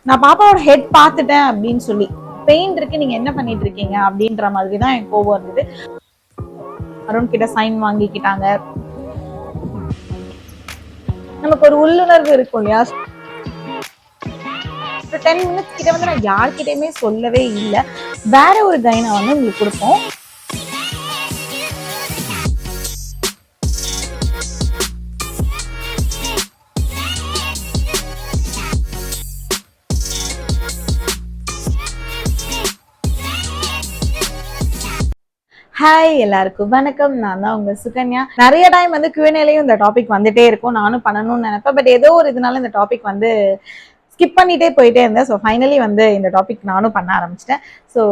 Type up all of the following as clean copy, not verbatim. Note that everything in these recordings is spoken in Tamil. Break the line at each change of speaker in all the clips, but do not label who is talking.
நான் பாப்பாவோட ஹெட் பார்த்துட்டேன் அப்படின்னு சொல்லி பெயின் இருக்கு நீங்க என்ன பண்ணிட்டு இருக்கீங்க அப்படின்ற மாதிரி தான் எனக்கு கோவம் இருந்தது. அருண் கிட்ட சைன் வாங்கிக்கிட்டாங்க. நமக்கு ஒரு உள்ளுணர்வு இருக்கும் இல்லையா. 10 மினிட்ஸ் கிட்ட வந்து நான் யார்கிட்டயுமே சொல்லவே இல்லை. வேற ஒரு கைனா வந்து உங்களுக்கு கொடுப்போம். ஹாய் எல்லாருக்கும் வணக்கம். நான் தான் உங்க சுகன்யா. நிறைய டைம் வந்து Q&Aலயும் இந்த டாபிக் வந்துட்டே இருக்கும். நானும் பண்ணணும்னு நினைப்பேன். பட் ஏதோ ஒரு இதனால இந்த டாபிக் வந்து ஸ்கிப் பண்ணிட்டே போயிட்டே இருந்தேன். ஸோ ஃபைனலி வந்து இந்த டாபிக் நானும் பண்ண ஆரம்பிச்சிட்டேன். ஸோ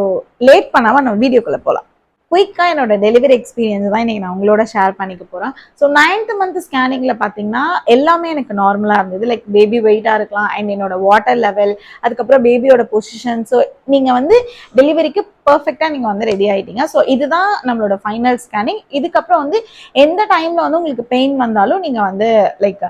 லேட் பண்ணாம நம்ம வீடியோக்குள்ள போகலாம். குயிக்காக என்னோட டெலிவரி எக்ஸ்பீரியன்ஸ் தான் இன்னைக்கு நான் உங்களோட ஷேர் பண்ணிக்க போகிறேன். ஸோ 9th மந்த் ஸ்கேனிங்கில் பார்த்தீங்கன்னா எல்லாமே எனக்கு நார்மலாக இருந்தது. லைக் பேபி வெயிட்டாக இருக்கலாம் அண்ட் என்னோட வாட்டர் லெவல், அதுக்கப்புறம் பேபியோட பொசிஷன். ஸோ நீங்கள் வந்து டெலிவரிக்கு பர்ஃபெக்டாக நீங்கள் வந்து ரெடி ஆகிட்டீங்க. ஸோ இதுதான் நம்மளோட ஃபைனல் ஸ்கேனிங். இதுக்கப்புறம் வந்து எந்த டைமில் வந்து உங்களுக்கு பெயின் வந்தாலும் நீங்கள் வந்து லைக்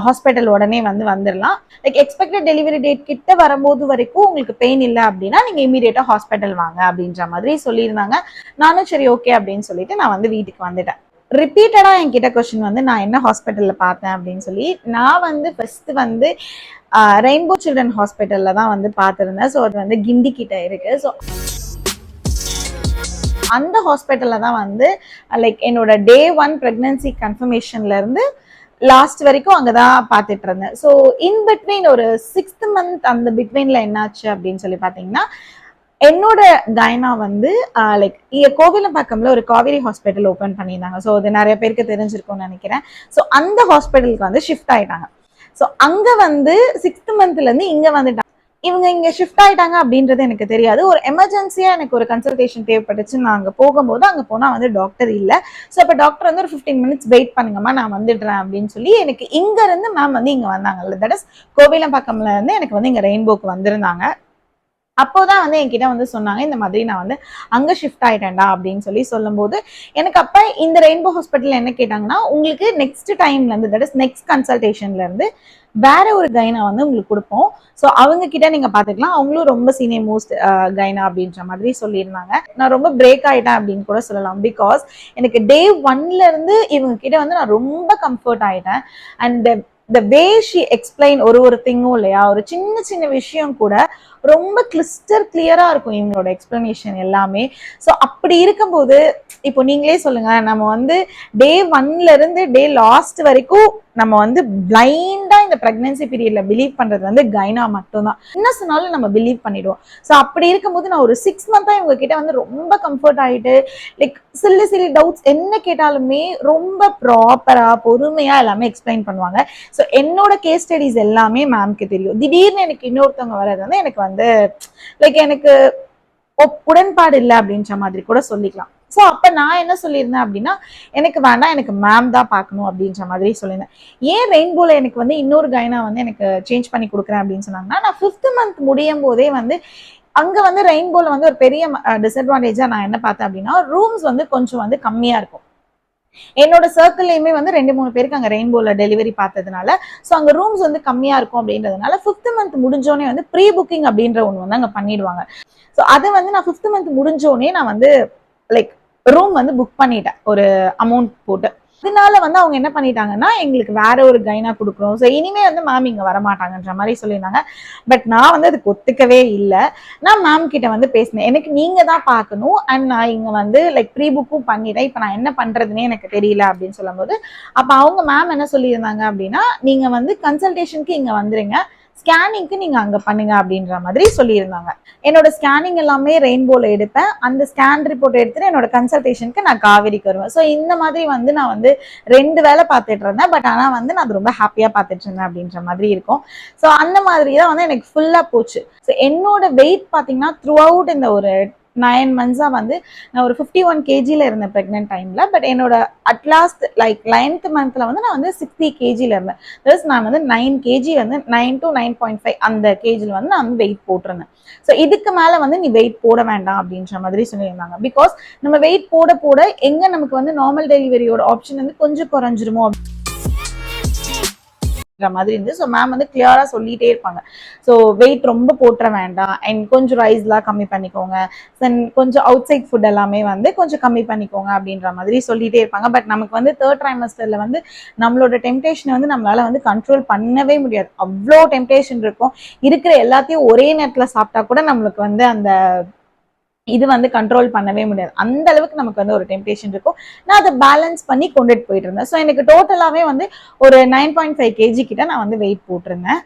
ஹாஸ்பிட்டல் உடனே வந்து வந்துடலாம். லைக் எக்ஸ்பெக்டட் டெலிவரி டேட் கிட்ட வரும்போது வரைக்கும் உங்களுக்கு பெயின் இல்லை அப்படின்னா நீங்கள் இமீடியட்டாக ஹாஸ்பிட்டல் வாங்க அப்படின்ற மாதிரி சொல்லியிருந்தாங்க. நானும் சரி ஓகே அப்படின்னு சொல்லிட்டு நான் வந்து வீட்டுக்கு வந்துட்டேன். ரிப்பீட்டடா என்கிட்ட கொஸ்டின் வந்து நான் என்ன ஹாஸ்பிட்டல்ல பார்த்தேன் அப்படின்னு சொல்லி, நான் வந்து ஃபர்ஸ்ட் வந்து ரெயின்போ சில்ட்ரன் ஹாஸ்பிட்டல்ல தான் வந்து பார்த்துருந்தேன். ஸோ அது வந்து கிண்டி கிட்ட இருக்கு. ஸோ அந்த ஹாஸ்பிட்டல்ல தான் வந்து லைக் என்னோட Day 1 பிரெக்னன்சி கன்ஃபர்மேஷன்ல இருந்து லாஸ்ட் வரைக்கும் அங்கதான் பார்த்துட்டு இருந்தேன். ஸோ இன் பிட்வீன் ஒரு 6th மந்த் அந்த பிட்வீன்ல என்னாச்சு அப்படின்னு சொல்லி பார்த்தீங்கன்னா, என்னோட கைனா வந்து லைக் கோவிலம்பாக்கம்ல ஒரு காவேரி ஹாஸ்பிட்டல் ஓப்பன் பண்ணியிருந்தாங்க. ஸோ அது நிறைய பேருக்கு தெரிஞ்சிருக்கும்னு நினைக்கிறேன். ஸோ அந்த ஹாஸ்பிட்டலுக்கு வந்து ஷிஃப்ட் ஆயிட்டாங்க. ஸோ அங்க வந்து 6th மந்த்ல இருந்து இங்க வந்துட்டாங்க. இவங்க இங்க ஷிஃப்ட் ஆயிட்டாங்க அப்படின்றது எனக்கு தெரியாது. ஒரு எமர்ஜென்சியா எனக்கு ஒரு கன்சல்டேஷன் தேவைப்பட்டுச்சு. நான் அங்க போகும்போது அங்க போனா வந்து டாக்டர் இல்லை. ஸோ அப்போ டாக்டர் வந்து ஒரு 15 மினிட்ஸ் வெயிட் பண்ணுங்கம்மா நான் வந்துடுறேன் அப்படின்னு சொல்லி எனக்கு இங்க இருந்து மேம் வந்து இங்க வந்தாங்கல்ல, தட் இஸ் கோவிலம்பாக்கம்ல இருந்து எனக்கு வந்து இங்க ரெயின்போக்கு வந்திருந்தாங்க. அப்போதான் வந்து என்கிட்ட வந்து சொன்னாங்க இந்த மாதிரி நான் வந்து அங்க ஷிஃப்ட் ஆயிட்டேன்டா அப்படின்னு சொல்லி சொல்லும்போது எனக்கு அப்ப இந்த ரெயின்போ ஹாஸ்பிட்டல் என்ன கேட்டாங்கன்னா, உங்களுக்கு நெக்ஸ்ட் டைம்ல இருந்து தட் இஸ் நெக்ஸ்ட் கன்சல்டேஷன்ல இருந்து வேற ஒரு கைனா வந்து உங்களுக்கு கொடுப்போம். ஸோ அவங்க கிட்ட நீங்க பாத்துக்கலாம். அவங்களும் ரொம்ப சீனியர் மோஸ்ட் கைனா அப்படின்ற மாதிரி சொல்லியிருந்தாங்க. நான் ரொம்ப பிரேக் ஆயிட்டேன் அப்படின்னு கூட சொல்லலாம். பிகாஸ் எனக்கு Day 1ல இருந்து இவங்க கிட்ட வந்து நான் ரொம்ப கம்ஃபர்ட் ஆயிட்டேன். And the way she explain ஒரு திங்கும் இல்லையா, ஒரு சின்ன சின்ன விஷயம் கூட ரொம்ப கிளியரா இருக்கும் இவங்களோட எக்ஸ்பிளனேஷன் எல்லாமே. ஸோ அப்படி இருக்கும்போது இப்போ நீங்களே சொல்லுங்க, நம்ம வந்து Day 1ல இருந்து டே லாஸ்ட் வரைக்கும் நம்ம வந்து பிளைண்டா இந்த பிரெக்னன்சி பீரியட்ல பிலீவ் பண்றது வந்து கைனா மட்டும்தான். என்ன சொன்னாலும் நம்ம பிலீவ் பண்ணிடுவோம். ஸோ அப்படி இருக்கும்போது நான் ஒரு 6 மந்த்தா இவங்க கிட்ட வந்து ரொம்ப கம்ஃபர்ட் ஆயிட்டு லைக் சில்லி டவுட்ஸ் என்ன கேட்டாலுமே ரொம்ப ப்ராப்பரா பொறுமையா எல்லாமே எக்ஸ்பிளைன் பண்ணுவாங்க. ஸோ என்னோட கேஸ் ஸ்டடிஸ் எல்லாமே மேம்க்கு தெரியும். திடீர்னு எனக்கு இன்னொருத்தவங்க வர்றது வந்து எனக்கு வந்து லைக் எனக்கு உடன்பாடு இல்லை அப்படின்ற மாதிரி கூட சொல்லிக்கலாம். ஸோ அப்ப நான் என்ன சொல்லியிருந்தேன் அப்படின்னா, எனக்கு வேண்டாம், எனக்கு மேம் தான் பார்க்கணும் அப்படின்ற மாதிரி சொல்லியிருந்தேன். ஏன் ரெயின்போல எனக்கு வந்து இன்னொரு கைனா வந்து எனக்கு சேஞ்ச் பண்ணி கொடுக்குறேன் அப்படின்னு சொன்னாங்கன்னா, நான் 5th மந்த் முடியும் போதே வந்து அங்க வந்து ரெயின்போல வந்து ஒரு பெரிய டிஸ்அட்வான்டேஜா நான் என்ன பார்த்தேன் அப்படின்னா, ரூம்ஸ் வந்து கொஞ்சம் வந்து கம்மியா இருக்கும். என்னோட சர்க்கிள்லயுமே வந்து 2-3 பேருக்கு அங்க ரெயின்போல டெலிவரி பார்த்ததுனால ஸோ அங்க ரூம்ஸ் வந்து கம்மியா இருக்கும் அப்படின்றதுனால 5th மந்த் முடிஞ்சோடனே வந்து ப்ரீ புக்கிங் அப்படின்ற ஒன்று வந்து அங்க பண்ணிடுவாங்க. ஸோ அதை வந்து நான் 5th மந்த் முடிஞ்சோடனே நான் வந்து லைக் ரூம் வந்து புக் பண்ணிட்டேன் ஒரு அமௌண்ட் போட்டு. இதனால வந்து அவங்க என்ன பண்ணிட்டாங்கன்னா, எங்களுக்கு வேற ஒரு கைனா கொடுக்குறோம், ஸோ இனிமே வந்து மேம் இங்க வரமாட்டாங்கன்ற மாதிரி சொல்லியிருந்தாங்க. பட் நான் வந்து அதுக்கு ஒத்துக்கவே இல்லை. நான் மேம் கிட்ட வந்து பேசினேன், எனக்கு நீங்க தான் பார்க்கணும் அண்ட் நான் இங்க வந்து லைக் ப்ரீ புக்கும் பண்ணிட்டேன், இப்போ நான் என்ன பண்றதுன்னே எனக்கு தெரியல அப்படின்னு சொல்லும்போது அப்ப அவங்க மேம் என்ன சொல்லியிருந்தாங்க அப்படின்னா, நீங்க வந்து கன்சல்டேஷனுக்கு இங்க வந்துருங்க, ஸ்கேனிங்க்கு நீங்க அங்க பண்ணுங்க அப்படின்ற மாதிரி சொல்லியிருந்தாங்க. என்னோட ஸ்கேனிங் எல்லாமே ரெயின்போல எடுப்பேன். அந்த ஸ்கேன் ரிப்போர்ட் எடுத்துட்டு என்னோட கன்சல்டேஷனுக்கு நான் காவேரிக்கு வருவேன். ஸோ இந்த மாதிரி வந்து நான் வந்து 2 வேலை பார்த்துட்டு இருந்தேன். பட் ஆனா வந்து நான் அது ரொம்ப ஹாப்பியா பார்த்துட்டு இருந்தேன் அப்படின்ற மாதிரி இருக்கும். ஸோ அந்த மாதிரி தான் வந்து எனக்கு ஃபுல்லா போச்சு. ஸோ என்னோட வெயிட் பார்த்தீங்கன்னா த்ரூ அவுட் இந்த ஒரு 9 மந்த்ஸா வந்து நான் ஒரு 51 kgல இருந்தேன் பிரெக்னன்ட் டைம்ல. பட் என்னோட அட்லாஸ்ட் லைக் 9th மந்த்ல வந்து நான் வந்து 60 kgல இருந்தேன். பிளஸ் நான் வந்து 9 kg வந்து 9 to 9.5 அந்த கேஜில வந்து நான் வந்து வெயிட் போட்டிருந்தேன். ஸோ இதுக்கு மேல வந்து நீ வெயிட் போட வேண்டாம் அப்படின்ற மாதிரி சொல்லியிருந்தாங்க. பிகாஸ் நம்ம வெயிட் போட போட எங்க நமக்கு வந்து நார்மல் டெலிவரியோட ஆப்ஷன் வந்து கொஞ்சம் குறைஞ்சிருமோ. மாதிரி இருந்து. ஸோ மேம் வந்து கிளியரா சொல்லிட்டே இருப்பாங்க. ஸோ வெயிட் ரொம்ப போட்டுற வேண்டாம் அண்ட் கொஞ்சம் ரைஸ்லாம் கம்மி பண்ணிக்கோங்க, தென் கொஞ்சம் அவுட் சைட் ஃபுட் எல்லாமே வந்து கொஞ்சம் கம்மி பண்ணிக்கோங்க அப்படின்ற மாதிரி சொல்லிட்டே இருப்பாங்க. பட் நமக்கு வந்து தேர்ட் ட்ரைமஸ்டர்ல வந்து நம்மளோட டெம்டேஷனை வந்து நம்மளால வந்து கண்ட்ரோல் பண்ணவே முடியாது. அவ்வளோ டெம்டேஷன் இருக்கும். இருக்கிற எல்லாத்தையும் ஒரே நேரத்துல சாப்பிட்டா கூட நம்மளுக்கு வந்து அந்த இது வந்து கண்ட்ரோல் பண்ணவே முடியாது. அந்த அளவுக்கு நமக்கு வந்து ஒரு டெம்டேஷன் இருக்கும். நான் அதை பேலன்ஸ் பண்ணி கொண்டுட்டு போயிட்டு இருந்தேன். ஸோ எனக்கு டோட்டலாவே வந்து ஒரு 9.5 kg கிட்ட நான் வந்து வெயிட் போட்டிருந்தேன்.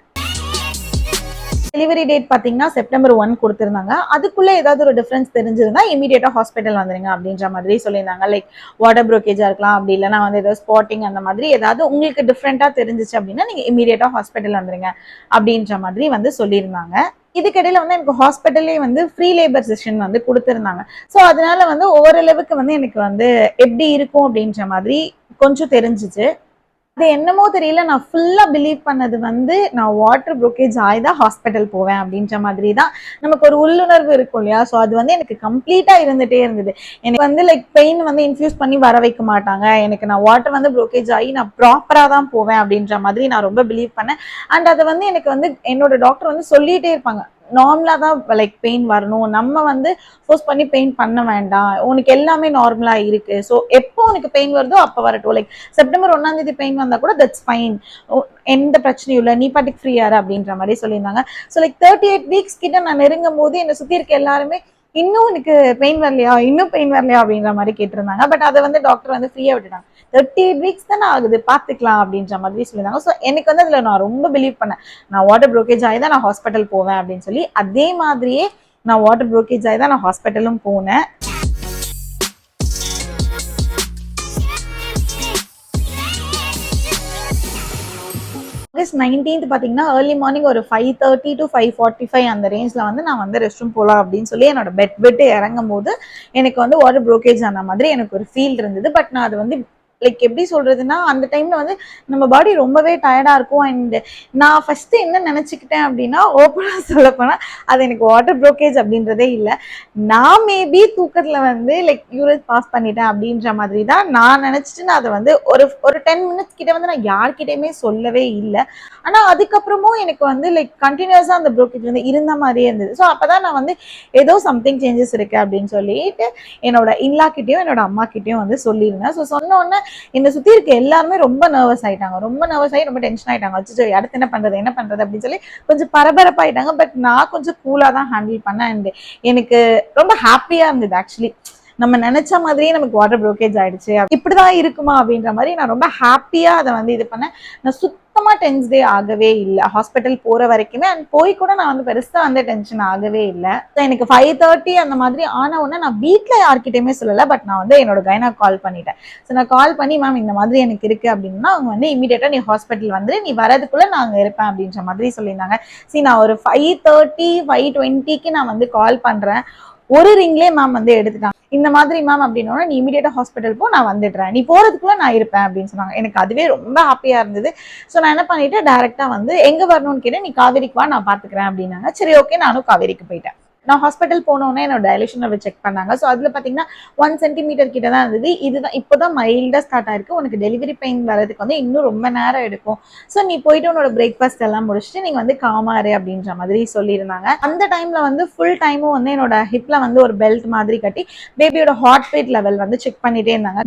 டெலிவரி டேட் பார்த்தீங்கன்னா செப்டம்பர் 1 கொடுத்துருந்தாங்க. அதுக்குள்ள ஏதாவது ஒரு டிஃபரன்ஸ் தெரிஞ்சதுன்னா இமீடியட்டா ஹாஸ்பிட்டல் வந்துருங்க அப்படின்ற மாதிரி சொல்லியிருந்தாங்க. லைக் வாட்டர் ப்ரோக்கேஜா இருக்கலாம், அப்படி இல்லைன்னா வந்து ஏதாவது ஸ்பாட்டிங் அந்த மாதிரி ஏதாவது உங்களுக்கு டிஃப்ரெண்டா தெரிஞ்சிச்சு அப்படின்னா நீங்க இமீடியட்டா ஹாஸ்பிட்டல் வந்துருங்க அப்படின்ற மாதிரி வந்து சொல்லியிருந்தாங்க. இதுக்கிடையில வந்து எனக்கு ஹாஸ்பிட்டல்லே வந்து ஃப்ரீ லேபர் செஷன் வந்து கொடுத்துருந்தாங்க. ஸோ அதனால வந்து ஓரளவுக்கு வந்து எனக்கு வந்து எப்படி இருக்கும் அப்படின்ற மாதிரி கொஞ்சம் தெரிஞ்சிச்சு. அது என்னமோ தெரியல, நான் ஃபுல்லா பிலீவ் பண்ணது வந்து நான் வாட்டர் ப்ரோக்கேஜ் ஆகி தான் ஹாஸ்பிட்டல் போவேன் அப்படின்ற மாதிரி தான் நமக்கு ஒரு உள்ளுணர்வு இருக்கும் இல்லையா. ஸோ அது வந்து எனக்கு கம்ப்ளீட்டா இருந்துட்டே இருந்தது. எனக்கு வந்து லைக் பெயின் வந்து இன்ஃபியூஸ் பண்ணி வர வைக்க மாட்டாங்க, எனக்கு நான் வாட்டர் வந்து ப்ரோக்கேஜ் ஆகி நான் ப்ராப்பரா தான் போவேன் அப்படின்ற மாதிரி நான் ரொம்ப பிலீவ் பண்ணேன். அண்ட் அதை வந்து எனக்கு வந்து என்னோட டாக்டர் வந்து சொல்லிட்டே இருப்பாங்க, நார்மலா தான் லைக் பெயின் வரணும், நம்ம வந்து ஃபோர்ஸ் பண்ணி பெயின் பண்ண வேண்டாம், உனக்கு எல்லாமே நார்மலா இருக்கு, ஸோ எப்போ உனக்கு பெயின் வருதோ அப்போ வரட்டும், லைக் செப்டம்பர் 1 பெயின் வந்தா கூட தட்ஸ் ஃபைன், எந்த பிரச்சனையும் இல்லை, நீ பாட்டுக்கு ஃப்ரீயாரு அப்படின்ற மாதிரி சொல்லியிருந்தாங்க. ஸோ லைக் 38 வீக்ஸ் கிட்ட நான் நெருங்கும் போது என்னை சுத்தி இருக்க எல்லாருமே இன்னும் எனக்கு பெயின் வரலையா, இன்னும் பெயின் வரலையா அப்படின்ற மாதிரி கேட்டிருந்தாங்க. பட் அதை வந்து டாக்டர் வந்து ஃப்ரீயா விட்டுட்டாங்க. 38 வீக்ஸ் தானே ஆகுது, பாத்துக்கலாம் அப்படின்ற மாதிரி சொல்லியிருந்தாங்க. ஸோ எனக்கு வந்து அதுல நான் ரொம்ப பிலீவ் பண்ணேன், நான் வாட்டர் ப்ரோக்கேஜ் ஆகி தான் நான் ஹாஸ்பிட்டல் போவேன் அப்படின்னு சொல்லி. அதே மாதிரியே நான் வாட்டர் ப்ரோக்கேஜ் ஆகி தான் நான் ஹாஸ்பிட்டலும் போனேன். ஆகஸ்ட் 19 பாத்தீங்கன்னா ஏர்லி மார்னிங் ஒரு 5:30 to 5:45 அந்த ரேஞ்ச்ல வந்து நான் வந்து ரெஸ்ட் ரூம் போலாம் அப்படின்னு சொல்லி என்னோட பெட் விட்டு இறங்கும் போது எனக்கு வந்து வாட்டர் ப்ரோக்கேஜ் ஆன மாதிரி எனக்கு ஒரு ஃபீல் இருந்தது. பட் நான் அது வந்து லைக் எப்படி சொல்றதுன்னா, அந்த டைம்ல வந்து நம்ம பாடி ரொம்பவே டயர்டா இருக்கும். அண்ட் நான் ஃபர்ஸ்ட் என்ன நினைச்சுக்கிட்டேன் அப்படின்னா, ஓப்பனா சொல்ல போனா அது எனக்கு வாட்டர் ப்ரோக்கேஜ் அப்படின்றதே இல்லை. நான் மேபி தூக்கத்துல வந்து லைக் யூரின் பாஸ் பண்ணிட்டேன் அப்படின்ற மாதிரி தான் நான் நினைச்சிட்டு நான் அதை வந்து ஒரு 10 மினிட்ஸ் கிட்ட வந்து நான் யார்கிட்டயுமே சொல்லவே இல்லை. ஆனா அதுக்கப்புறமும் எனக்கு வந்து லைக் கண்டினியூஸா அந்த ப்ரோக்கேஜ் வந்து இருந்த மாதிரியே இருந்தது. ஸோ அப்பதான் நான் வந்து ஏதோ சம்திங் சேஞ்சஸ் இருக்கு அப்படின்னு சொல்லிட்டு என்னோட இன்லா கிட்டயும் என்னோட அம்மா கிட்டயும் வந்து சொல்லியிருந்தேன். ஸோ சொன்ன உடனே என்னை சுத்தி இருக்க எல்லாருமே ரொம்ப நர்வஸ் ஆயிட்டாங்க, ரொம்ப நர்வஸ் ஆகி ரொம்ப டென்ஷன் ஆயிட்டாங்க. வச்சு அடுத்து என்ன பண்றது அப்படின்னு சொல்லி கொஞ்சம் பரபரப்பாயிட்டாங்க. பட் நான் கொஞ்சம் கூலா தான் ஹேண்டில் பண்ணேன். அண்ட் எனக்கு ரொம்ப ஹாப்பியா இருந்தது. ஆக்சுவலி நம்ம நினைச்ச மாதிரியே நமக்கு வாட்டர் ப்ரோக்கேஜ் ஆயிடுச்சு, இப்படிதான் இருக்குமா அப்படின்ற மாதிரி நான் ரொம்ப ஹாப்பியா அதை வந்து இது பண்ணேன். நான் சுத்தமா டென்ஸ்டே ஆகவே இல்லை ஹாஸ்பிட்டல் போற வரைக்குமே. அண்ட் போய் கூட நான் வந்து பெருசா வந்து டென்ஷன் ஆகவே இல்லை. எனக்கு 5:30 அந்த மாதிரி ஆன உடனே நான் வீட்டுல யார்கிட்டயுமே சொல்லல. பட் நான் வந்து என்னோட கைனாக்கு கால் பண்ணிட்டேன். ஸோ நான் கால் பண்ணி மேம் இந்த மாதிரி எனக்கு இருக்கு அப்படின்னா அவங்க வந்து இமீடியட்டா நீ ஹாஸ்பிட்டல் வந்து நீ வரதுக்குள்ள நாங்க இருப்பேன் அப்படின்ற மாதிரி சொல்லியிருந்தாங்க. சரி, நான் ஒரு 5:30 5:20 நான் வந்து கால் பண்றேன். ஒரு ரிங்லேயே மேம் வந்து எடுத்துட்டாங்க. இந்த மாதிரி மேம் அப்படின்னா நீ இமீடியட்டா ஹாஸ்பிட்டல் போ, நான் வந்துடுறேன், நீ போறதுக்குள்ள நான் இருப்பேன் அப்படின்னு சொன்னாங்க. எனக்கு அதுவே ரொம்ப ஹாப்பியா இருந்தது. ஸோ நான் என்ன பண்ணிட்டு டைரக்டா வந்து எங்க வரணும்னு கேட்டேன். நீ காவேரிக்கு வா, நான் பாத்துக்கிறேன் அப்படின்னாங்க. சரி ஓகே, நானும் காவேரிக்கு போயிட்டேன். நான் ஹாஸ்பிட்டல் போனோன்னே என்னோட டைலேஷன் லெவல் செக் பண்ணாங்க. ஸோ அதுல பாத்தீங்கன்னா 1 சென்டிமீட்டர் கிட்ட தான் இருந்தது. இதுதான் இப்போதான் மைல்டா ஸ்டார்ட் ஆயிருக்கு, உனக்கு டெலிவரி பெயின் வரதுக்கு வந்து இன்னும் ரொம்ப நேரம் எடுக்கும். ஸோ நீ போயிட்டு உன்னோட பிரேக்ஃபாஸ்ட் எல்லாம் முடிச்சுட்டு நீங்க வந்து காமாரு அப்படின்ற மாதிரி சொல்லியிருந்தாங்க. அந்த டைம்ல வந்து ஃபுல் டைமும் வந்து என்னோட ஹிப்ல வந்து ஒரு பெல்ட் மாதிரி கட்டி பேபியோட ஹார்ட் ரேட் லெவல் வந்து செக் பண்ணிட்டே இருந்தாங்க.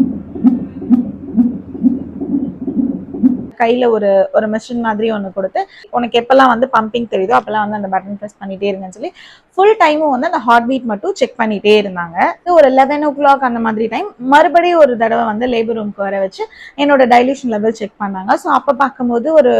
கையில ஒரு ஒரு மிஷின் மாதிரி ஒன்று கொடுத்து உனக்கு எப்பெல்லாம் வந்து பம்பிங் தெரியுதோ அப்பெல்லாம் வந்து அந்த பட்டன் ப்ரெஸ் பண்ணிட்டே இருங்கன்னு சொல்லி ஃபுல் டைமும் வந்து அந்த ஹார்ட் பீட் மட்டும் செக் பண்ணிட்டே இருந்தாங்க. ஒரு 11 o'clock அந்த மாதிரி டைம் மறுபடியும் ஒரு தடவை வந்து லேபர் ரூம்க்கு வர வச்சு என்னோட டைலேஷன் லெவல் செக் பண்ணாங்க. ஸோ அப்போ பார்க்கும்போது ஒரு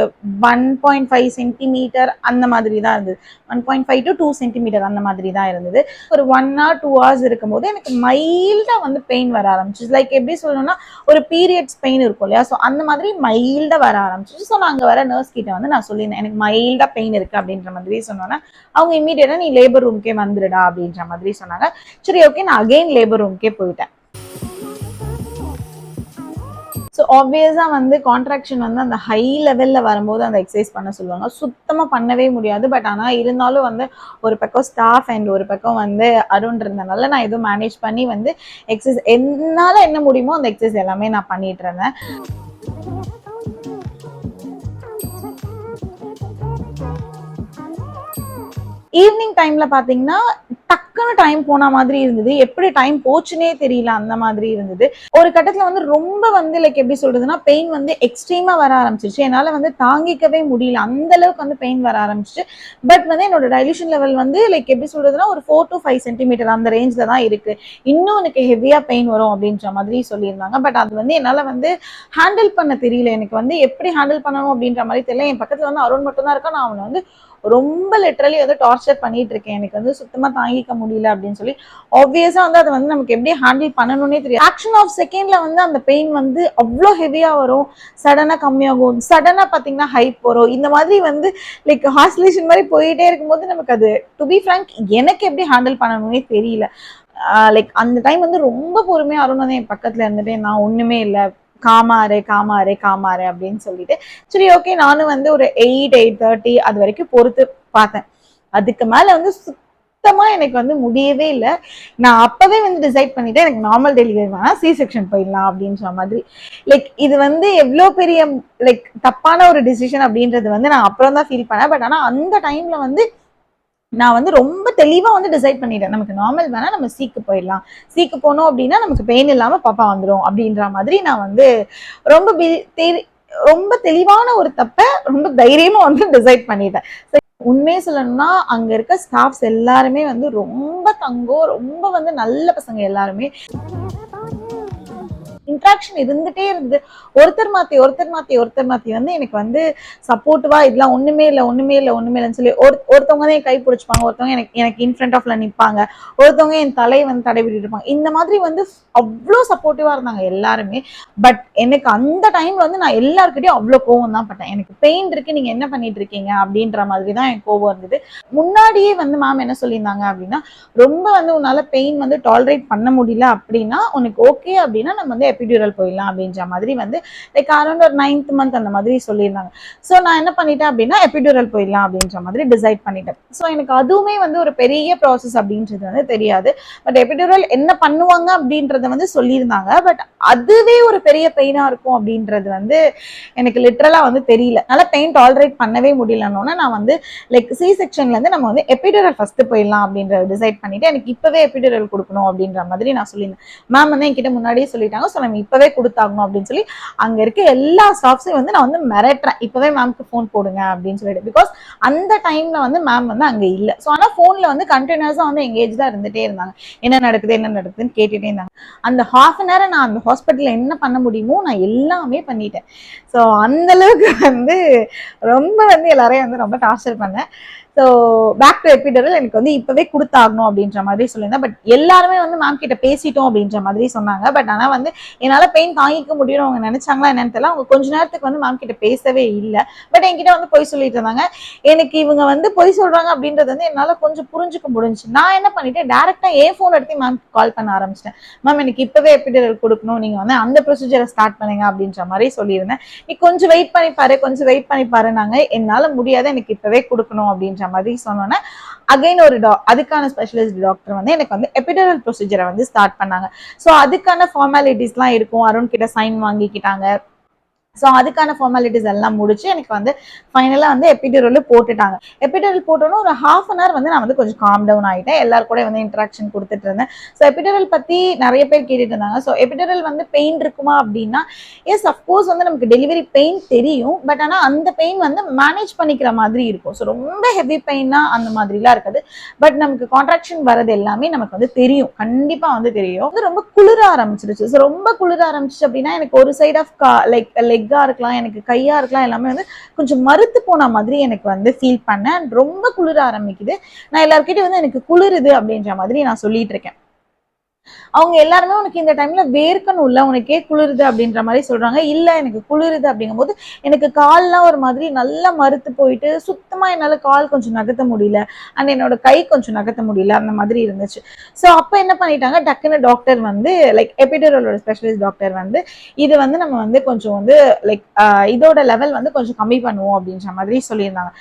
1.5 சென்டிமீட்டர் அந்த மாதிரி தான் இருந்தது. 1.5 to 2 சென்டிமீட்டர் அந்த மாதிரி தான் இருந்தது. ஒரு 1 or 2 hours இருக்கும்போது எனக்கு மைல்டா வந்து பெயின் வர ஆரம்பிச்சு. லைக் எப்படி சொல்லணும்னா ஒரு பீரியட்ஸ் பெயின் இருக்கும் இல்லையா, ஸோ அந்த மாதிரி மைல்டா வர ஆரம்பிச்சு. ஸோ நான் அங்க வர நர்ஸ் கிட்ட வந்து நான் சொல்லியிருந்தேன் எனக்கு மைல்டா பெயின் இருக்கு அப்படின்ற மாதிரி சொன்னோன்னா அவங்க இமீடியட்டா நீ லேபர் ரூம்க்கே வந்துடுடா அப்படின்ற மாதிரி சொன்னாங்க. சரி ஓகே, நான் அகைன் லேபர் ரூம்க்கே போயிட்டேன். ஸோ ஆப்வியஸா வந்து கான்ட்ராக்ஷன் வந்து அந்த ஹை லெவல்ல வரும்போது அந்த எக்ஸசைஸ் பண்ண சொல்லுவாங்க. சுத்தமா பண்ணவே முடியாது. பட் ஆனா இருந்தாலும் வந்து ஒரு பக்கம் ஸ்டாஃப் அண்ட் ஒரு பக்கம் வந்து அருண் இருந்தனால நான் எதுவும் மேனேஜ் பண்ணி வந்து எக்ஸசைஸ் என்னால என்ன முடியுமோ அந்த எக்ஸசைஸ் எல்லாமே நான் பண்ணிட்டு இருந்தேன். ஈவினிங் டைம்ல பாத்தீங்கன்னா டக்குன்னு டைம் போன மாதிரி இருந்தது, எப்படி டைம் போச்சுன்னே தெரியல, அந்த மாதிரி இருந்தது. ஒரு கட்டத்துல வந்து ரொம்ப வந்து லைக் எப்படி சொல்றதுன்னா பெயின் வந்து எக்ஸ்ட்ரீமா வர ஆரம்பிச்சிருச்சு. என்னால வந்து தாங்கிக்கவே முடியல, அந்த அளவுக்கு வந்து பெயின் வர ஆரம்பிச்சு. பட் வந்து என்னோட டைலூஷன் லெவல் வந்து லைக் எப்படி சொல்றதுன்னா ஒரு 4 to 5 சென்டிமீட்டர் அந்த ரேஞ்ச்ல தான் இருக்கு. இன்னும் எனக்கு ஹெவியா பெயின் வரும் அப்படின்ற மாதிரி சொல்லியிருந்தாங்க. பட் அது வந்து என்னால வந்து ஹேண்டில் பண்ண தெரியல, எனக்கு வந்து எப்படி ஹேண்டில் பண்ணணும் அப்படின்ற மாதிரி தெரியல. என் பக்கத்துல வந்து அருண் மட்டும் தான் இருக்கா. நான் அவனை வந்து ரொம்ப லிட்டரலி வந்து டார்ச்சர் பண்ணிட்டு இருக்கேன், எனக்கு வந்து சுத்தமா தாங்கிக்க முடியல அப்படின்னு சொல்லி. ஆப்வியஸா வந்து அதை வந்து நமக்கு எப்படி ஹேண்டில் பண்ணணும்னே தெரியும். ஆக்ஷன் ஆஃப் செகண்ட்ல வந்து அந்த பெயின் வந்து அவ்வளோ ஹெவியா வரும், சடனா கம்மியாகும், சடனா பாத்தீங்கன்னா ஹைப் வரும். இந்த மாதிரி வந்து லைக் ஹாஸ்லேஷன் மாதிரி போயிட்டே இருக்கும்போது நமக்கு அது டு பி ஃப்ராங்க் எனக்கு எப்படி ஹேண்டில் பண்ணணும்னே தெரியல. லைக் அந்த டைம் வந்து ரொம்ப பொறுமையா அருண் வந்து என் பக்கத்துல இருந்துட்டு நான் ஒண்ணுமே இல்லை, காமாறு காமாறு காமாறு அப்படின்னு சொல்லிட்டு சரி ஓகே நானும் வந்து ஒரு 8-8:30 அது வரைக்கும் பொறுத்து பார்த்தேன். அதுக்கு மேல வந்து சுத்தமா எனக்கு வந்து முடியவே இல்லை. நான் அப்பவே வந்து டிசைட் பண்ணிட்டேன் எனக்கு நார்மல் டெலிவரி வேணா, சி செக்ஷன் போயிடலாம் அப்படின்ற மாதிரி. லைக் இது வந்து எவ்வளவு பெரிய லைக் தப்பான ஒரு டிசிஷன் அப்படின்றது வந்து நான் அப்புறம் தான் ஃபீல் பண்ணேன். பட் ஆனா அந்த டைம்ல வந்து நான் வந்து ரொம்ப தெளிவா வந்து டிசைட் பண்ணிட்டேன், நமக்கு நார்மல் வேணா, நம்ம சீக்கு போயிடலாம், சீக்கு போனோம் அப்படின்னா நமக்கு பெயின் இல்லாம பாப்பா வந்துடும் அப்படின்ற மாதிரி நான் வந்து ரொம்ப ரொம்ப தெளிவான ஒரு தப்ப ரொம்ப தைரியமா வந்து டிசைட் பண்ணிட்டேன். உண்மையே சொல்லணும்னா அங்க இருக்க ஸ்டாஃப்ஸ் எல்லாருமே வந்து ரொம்ப தங்கம், ரொம்ப வந்து நல்ல பசங்க எல்லாருமே. இன்ட்ராக்ஷன் இருந்துட்டே இருந்தது. ஒருத்தர் மாத்தி ஒருத்தர் மாத்தி ஒருத்தர் மாத்தி வந்து எனக்கு வந்து சப்போர்ட்டிவா இதெல்லாம் ஒண்ணுமே இல்லை ஒண்ணுமே இல்லை ஒண்ணுமே இல்லைன்னு சொல்லி ஒருத்தவங்க தான் என் கை பிடிச்சிப்பாங்க, ஒருத்தவங்க எனக்கு எனக்கு இன் ஃப்ரண்ட் ஆஃப்ல நிற்பாங்க, ஒருத்தவங்க என் தலையை வந்து தடைவிட்டு இருப்பாங்க. இந்த மாதிரி வந்து அவ்வளோ சப்போர்ட்டிவா இருந்தாங்க எல்லாருமே. பட் எனக்கு அந்த டைம்ல வந்து நான் எல்லாருக்கிட்டையும் அவ்வளோ கோவம் தான் பட்டேன். எனக்கு பெயின் இருக்கு, நீங்க என்ன பண்ணிட்டு இருக்கீங்க அப்படின்ற மாதிரி தான் என் கோவம் இருந்தது. முன்னாடியே வந்து மேம் என்ன சொல்லியிருந்தாங்க அப்படின்னா, ரொம்ப வந்து உன்னால பெயின் வந்து டாலரேட் பண்ண முடியல அப்படின்னா உனக்கு ஓகே அப்படின்னா நம்ம வந்து எபிடியூரல் போயிடலாம் அப்படின்ற மாதிரி வந்து லைக் அரௌண்ட் ஒரு 9th month அந்த மாதிரி சொல்லியிருந்தாங்க. ஸோ நான் என்ன பண்ணிட்டேன் அப்படின்னா எபிடியூரல் போயிடலாம் அப்படின்ற மாதிரி டிசைட் பண்ணிட்டேன். ஸோ எனக்கு அதுவுமே வந்து ஒரு பெரிய ப்ராசஸ் அப்படின்றது வந்து தெரியாது. பட் எபிடியூரல் என்ன பண்ணுவாங்க அப்படின்றத வந்து சொல்லியிருந்தாங்க. பட் அதுவே ஒரு பெரிய பெயினா இருக்கும் அப்படின்றது வந்து எனக்கு லிட்டரலா வந்து தெரியல. அதனால பெயின் டாலரேட் பண்ணவே முடியலன்னு நான் வந்து லைக் சி செக்ஷன்ல இருந்து நம்ம வந்து எபிடியூரல் ஃபர்ஸ்ட் போயிடலாம் அப்படின்றத டிசைட் பண்ணிட்டு எனக்கு இப்பவே எபிடியூரல் கொடுக்கணும் அப்படின்ற மாதிரி நான் சொல்லியிருந்தேன். மேம் வந்து என்கிட்ட முன்னாடியே சொல்லிட்டாங்க, ஸோ நம்ம இப்பவே கொடுத்தாகணும் அப்படின்னு சொல்லி அங்க இருக்க எல்லா ஸ்டாஃப்ஸையும் வந்து நான் வந்து மிரட்டுறேன், இப்பவே மேம்க்கு ஃபோன் போடுங்க அப்படின்னு சொல்லிட்டு. பிகாஸ் அந்த டைம்ல வந்து மேம் வந்து அங்க இல்லை. ஸோ ஆனால் ஃபோன்ல வந்து கண்டினியூஸா வந்து எங்கேஜ் தான் இருந்துட்டே இருந்தாங்க, என்ன நடக்குதுன்னு கேட்டுட்டே இருந்தாங்க. அந்த ஹாஃப் அன் ஹவர் நான் அந்த ஹாஸ்பிட்டல்ல என்ன பண்ண முடியுமோ நான் எல்லாமே பண்ணிட்டேன். ஸோ அந்த அளவுக்கு வந்து ரொம்ப வந்து எல்லாரையும் வந்து ரொம்ப டார்ச்சர் பண்ணேன். ஸோ பேக் டு எபிடரல் எனக்கு வந்து இப்பவே கொடுத்தாகணும் அப்படின்ற மாதிரி சொல்லியிருந்தேன். பட் எல்லாருமே வந்து மேம் கிட்ட பேசிட்டோம் அப்படின்ற மாதிரி சொன்னாங்க. பட் ஆனால் வந்து என்னால் பெயின் தாங்கிக்க முடியும்னு அவங்க நினைச்சாங்களா என்னன்னு தெரியல. அவங்க கொஞ்ச நேரத்துக்கு வந்து மேம் கிட்ட பேசவே இல்லை. பட் என்கிட்ட வந்து பொய் சொல்லிட்டு இருந்தாங்க. எனக்கு இவங்க வந்து பொய் சொல்றாங்க அப்படின்றது வந்து என்னால் கொஞ்சம் புரிஞ்சுக்க முடிஞ்சு. நான் என்ன பண்ணிட்டேன், டேரக்டா என் ஃபோன் எடுத்து மேம் கால் பண்ண ஆரம்பிச்சிட்டேன். மேம் எனக்கு இப்பவே எபிடரல் கொடுக்கணும், நீங்க வந்து அந்த ப்ரொசீஜரை ஸ்டார்ட் பண்ணுங்க அப்படின்ற மாதிரி சொல்லியிருந்தேன். நீ கொஞ்சம் வெயிட் பண்ணி பாருனாங்க. என்னால முடியாது, எனக்கு இப்பவே கொடுக்கணும் அப்படின்ற மாதிரி சொன்னோன்னே அகைன் ஒரு அதுக்கான ஸ்பெஷலிஸ்ட் டாக்டர் வந்து எனக்கு வந்து எபிடரல் ப்ரொசீஜரை வந்து ஸ்டார்ட் பண்ணாங்க. ஸோ அதுக்கான ஃபார்மாலிட்டிஸ்லாம் இருக்கும், அருண் கிட்ட சைன் வாங்கிக்கிட்டாங்க. ஸோ அதுக்கான ஃபார்மாலிட்டிஸ் எல்லாம் முடிச்சு எனக்கு வந்து ஃபைனலாக வந்து எபிடூரல் போட்டுட்டாங்க. எபிடூரல் போட்டோன்னா ஒரு ஹாஃப் அன் ஹவர் வந்து நான் வந்து கொஞ்சம் காம் டவுன் ஆகிட்டேன், எல்லாரும் கூட வந்து இன்ட்ராக்ஷன் கொடுத்துட்டு இருந்தேன். ஸோ எபிடூரல் பற்றி நிறைய பேர் கேட்டுட்டு இருந்தாங்க. ஸோ எபிடூரல் வந்து பெயின் இருக்குமா அப்படின்னா எஸ் அஃப்கோர்ஸ் வந்து நமக்கு டெலிவரி பெயின் தெரியும். பட் ஆனால் அந்த பெயின் வந்து மேனேஜ் பண்ணிக்கிற மாதிரி இருக்கும். ஸோ ரொம்ப ஹெவி பெயின்னா அந்த மாதிரிலாம் இருக்காது. பட் நமக்கு கான்ட்ராக்ஷன் வரது எல்லாமே நமக்கு வந்து தெரியும், கண்டிப்பாக வந்து தெரியும். வந்து ரொம்ப குளிர ஆரம்பிச்சிருச்சு. ஸோ ரொம்ப குளிர ஆரம்பிச்சிச்சு அப்படின்னா எனக்கு ஒரு சைட் ஆஃப் லைக் லெக்கா இருக்கலாம், எனக்கு கையா இருக்கலாம், எல்லாமே வந்து கொஞ்சம் மறுத்து போன மாதிரி எனக்கு வந்து ஃபீல் பண்ணேன். ரொம்ப குளிர ஆரம்பிக்குது. நான் எல்லாருக்கிட்டையும் வந்து எனக்கு குளிருது அப்படின்ற மாதிரி நான் சொல்லிட்டு இருக்கேன். அவங்க எல்லாருமே உனக்கு இந்த டைம்ல வேர்க்கணும்ல, உனக்கே குளிருது அப்படின்ற மாதிரி சொல்றாங்க. இல்ல எனக்கு குளிருது அப்படிங்கும் போது எனக்கு கால்லாம் ஒரு மாதிரி நல்லா மறுத்து போயிட்டு சுத்தமா என்னால கால் கொஞ்சம் நகர்த்த முடியல, அண்ட் என்னோட கை கொஞ்சம் நகர்த்த முடியல, அந்த மாதிரி இருந்துச்சு. ஸோ அப்ப என்ன பண்ணிட்டாங்க, டக்குன்னு டாக்டர் வந்து லைக் எபிடூரலோட ஸ்பெஷலிஸ்ட் டாக்டர் வந்து இது வந்து நம்ம வந்து கொஞ்சம் வந்து லைக் இதோட லெவல் வந்து கொஞ்சம் கம்மி பண்ணுவோம் அப்படின்ற மாதிரி சொல்லியிருந்தாங்க.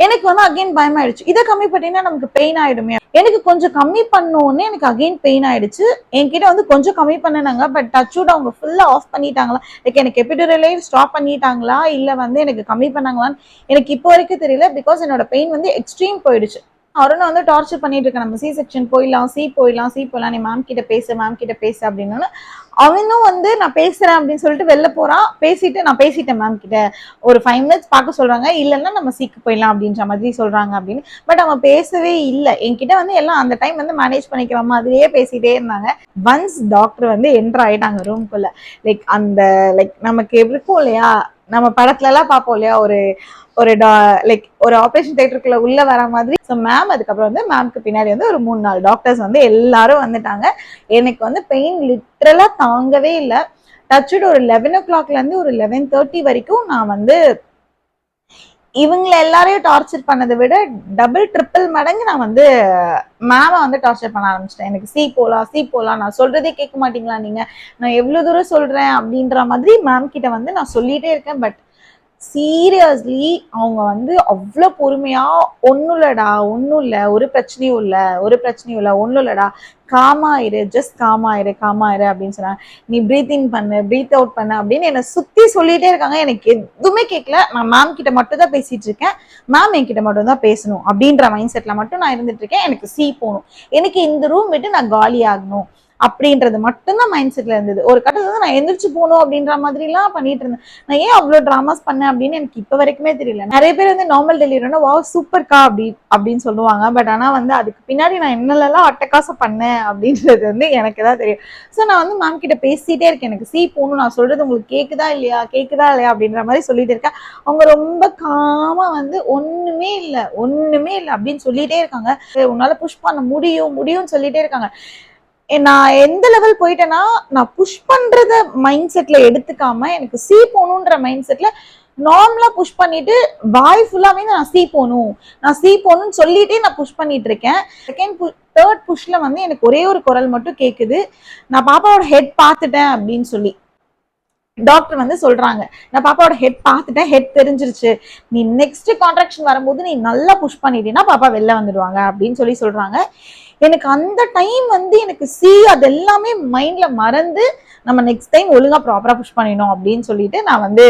எனக்கு வந்து அகைன் பயமாயிடுச்சு, இதை கம்மி பண்ணினா நமக்கு பெயின் ஆயிடுமே. எனக்கு கொஞ்சம் கம்மி பண்ணோன்னு எனக்கு அகைன் பெயின் ஆயிடுச்சு. என்கிட்ட வந்து கொஞ்சம் கம்மி பண்ணினாங்க. பட் டச்வுட் அவங்க ஃபுல்லா ஆஃப் பண்ணிட்டாங்களா, லைக் எனக்கு எபிடூரலே ஸ்டாப் பண்ணிட்டாங்களா இல்ல வந்து எனக்கு கம்மி பண்ணாங்களான்னு எனக்கு இப்போ வரைக்கும் தெரியல. பிகாஸ் என்னோட பெயின் வந்து எக்ஸ்ட்ரீம் போயிடுச்சு. அருணை வந்து டார்ச்சர் பண்ணிட்டு இருக்க, நம்ம சி செக்ஷன் போயிடலாம், சி போயிடலாம், நீ மேம் கிட்ட பேசு அப்படின்னு. அவனும் வந்து நான் பேசுறேன் அப்படின்னு சொல்லிட்டு வெளில போறான். நான் பேசிட்டேன் மேம் கிட்ட, ஒரு 5 மினிட்ஸ் பார்க்க சொல்றாங்க, இல்லைன்னா நம்ம சீக்கு போயிடலாம் அப்படின்ற மாதிரி சொல்றாங்க அப்படின்னு. பட் அவன் பேசவே இல்லை என்கிட்ட. வந்து எல்லாம் அந்த டைம் வந்து மேனேஜ் பண்ணிக்கிற மாதிரியே பேசிட்டே இருந்தாங்க. ஒன்ஸ் டாக்டர் வந்து என்டர் ஆயிட்டாங்க ரூம்குள்ள. லைக் அந்த லைக் நமக்கு இருக்கும் இல்லையா, நம்ம படத்துல எல்லாம் பார்ப்போம் இல்லையா, ஒரு ஒரு லைக் ஒரு ஆப்ரேஷன் தியேட்டருக்குள்ள உள்ள வர மாதிரி. ஸோ மேம் அதுக்கப்புறம் வந்து மேம்க்கு பின்னாடி வந்து ஒரு 3-4 டாக்டர்ஸ் வந்து எல்லாரும் வந்துட்டாங்க. எனக்கு வந்து பெயின் லிட்டரலா தாங்கவே இல்லை. டச்சுட் ஒரு 11 o'clockல இருந்து ஒரு 11:30 வரைக்கும் நான் வந்து இவங்களை எல்லாரையும் டார்ச்சர் பண்ணதை விட டபுள் ட்ரிபிள் மடங்கு நான் வந்து மேம வந்து டார்ச்சர் பண்ண ஆரம்பிச்சிட்டேன். எனக்கு சி போலாம், நான் சொல்றதே கேட்க மாட்டீங்களா நீங்க, நான் எவ்வளவு தூரம் சொல்றேன் அப்படின்ற மாதிரி மேம் கிட்ட வந்து நான் சொல்லிட்டே இருக்கேன். பட் சீரியஸ்லி அவங்க வந்து அவ்வளோ பொறுமையா, ஒன்னும் இல்லை, ஒரு பிரச்சனையும் இல்லை, ஒன்னும் இல்லடா, காமா இரு, ஜஸ்ட் காமா இரு அப்படின்னு சொன்னாங்க. நீ பிரீத் இன் பண்ணு, பிரீத் அவுட் பண்ணு அப்படின்னு என்னை சுத்தி சொல்லிட்டே இருக்காங்க. எனக்கு எதுவுமே கேட்கல. நான் மேம் கிட்ட மட்டும் தான் பேசிட்டு இருக்கேன், மேம் என்கிட்ட மட்டும் தான் பேசணும் அப்படின்ற மைண்ட் செட்ல மட்டும் நான் இருந்துட்டு இருக்கேன். எனக்கு சி போகணும், எனக்கு இந்த ரூம் விட்டு நான் காலி ஆகணும் அப்படின்றது மட்டும்தான் மைண்ட் செட்ல இருந்தது. ஒரு கட்டத்துல நான் எந்திரிச்சு போகணும் அப்படின்ற மாதிரி எல்லாம் பண்ணிட்டு இருந்தேன். நான் ஏன் அவ்வளவு டிராமாஸ் பண்ணேன் அப்படின்னு எனக்கு இப்ப வரைக்குமே தெரியல. நிறைய பேர் வந்து நார்மல் டெலிவரினா வா சூப்பர்க்கா அப்படின்னு சொல்லுவாங்க. பட் ஆனா வந்து அதுக்கு பின்னாடி நான் என்னெல்லாம் அட்டகாசம் பண்ணேன் அப்படின்றது வந்து எனக்கு தான் தெரியும். ஸோ நான் வந்து மேம் கிட்ட பேசிட்டே இருக்கேன், எனக்கு சி போகணும், நான் சொல்றது உங்களுக்கு கேக்குதா இல்லையா அப்படின்ற மாதிரி சொல்லிட்டு இருக்கேன். அவங்க ரொம்ப காமா வந்து ஒண்ணுமே இல்லை அப்படின்னு சொல்லிட்டே இருக்காங்க. உன்னால புஷ் பண்ண முடியும்னு சொல்லிட்டே இருக்காங்க. நான் எந்த லெவல் போயிட்டேன்னா, நான் புஷ் பண்றத மைண்ட் செட்ல எடுத்துக்காம எனக்கு சி போகணுன்ற மைண்ட் செட்ல நார்மலா புஷ் பண்ணிட்டு வாய் ஃபுல்லாவே நான் சி போகணும்னு சொல்லிட்டே நான் புஷ் பண்ணிட்டு இருக்கேன். தேர்ட் புஷ்ல வந்து எனக்கு ஒரே ஒரு குரல் மட்டும் கேக்குது, நான் பாப்பாவோட ஹெட் பார்த்துட்டேன் அப்படின்னு சொல்லி டாக்டர் வந்து சொல்றாங்க. நான் பாப்பாவோட ஹெட் பார்த்துட்டேன், ஹெட் தெரிஞ்சிருச்சு, நீ நெக்ஸ்ட் கான்ட்ராக்ஷன் வரும்போது நீ நல்லா புஷ் பண்ணிட்டீங்கன்னா பாப்பா வெளில வந்துடுவாங்க அப்படின்னு சொல்லி சொல்றாங்க. எனக்கு அந்த டைம் வந்து எனக்கு அது எல்லாமே மைண்ட்ல மறந்து நம்ம நெக்ஸ்ட் டைம் ஒழுங்கா ப்ராப்பரா புஷ் பண்ணிடணும் அப்படின்னு சொல்லிட்டு நான் வந்து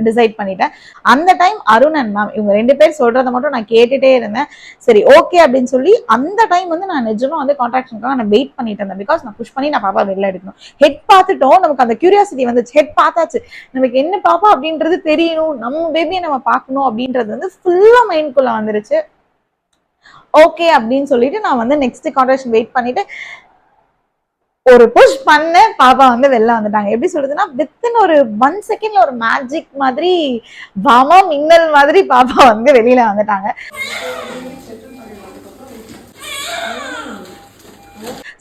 டிசைட் பண்ணிட்டேன். அந்த டைம் அருண் அண்ட் மேம் இவங்க 2 பேர் சொல்றதை மட்டும் நான் கேட்டுட்டே இருந்தேன். சரி ஓகே அப்படின்னு சொல்லி அந்த டைம் வந்து நான் நிஜமா வந்து கான்ட்ராக்ஷனுக்காக நான் வெயிட் பண்ணிட்டு இருந்தேன். பிகாஸ் நான் புஷ் பண்ணி நான் பாப்பா வெளில எடுக்கணும். ஹெட் பார்த்துட்டோம், நமக்கு அந்த கியூரியாசிட்டி வந்துச்சு, ஹெட் பார்த்தாச்சு, நமக்கு என்ன பாப்பா அப்படின்றது தெரியணும், நம்ம பேபியை நம்ம பார்க்கணும் அப்படின்றது வந்து ஃபுல்லா மைண்ட்குள்ள வந்துருச்சு. ஓகே அப்படின்னு சொல்லிட்டு நான் வந்து நெக்ஸ்ட் கான்ட்ராக்ஷன் வெயிட் பண்ணிட்டு ஒரு புஷ் பண்ண பாப்பா வந்து வெளில வந்துட்டாங்க. எப்படி சொல்றதுன்னா வித்தின் ஒரு 1 செகண்ட்ல ஒரு மேஜிக் மாதிரி வாமா மின்னல் மாதிரி பாப்பா வந்து வெளியில வந்துட்டாங்க.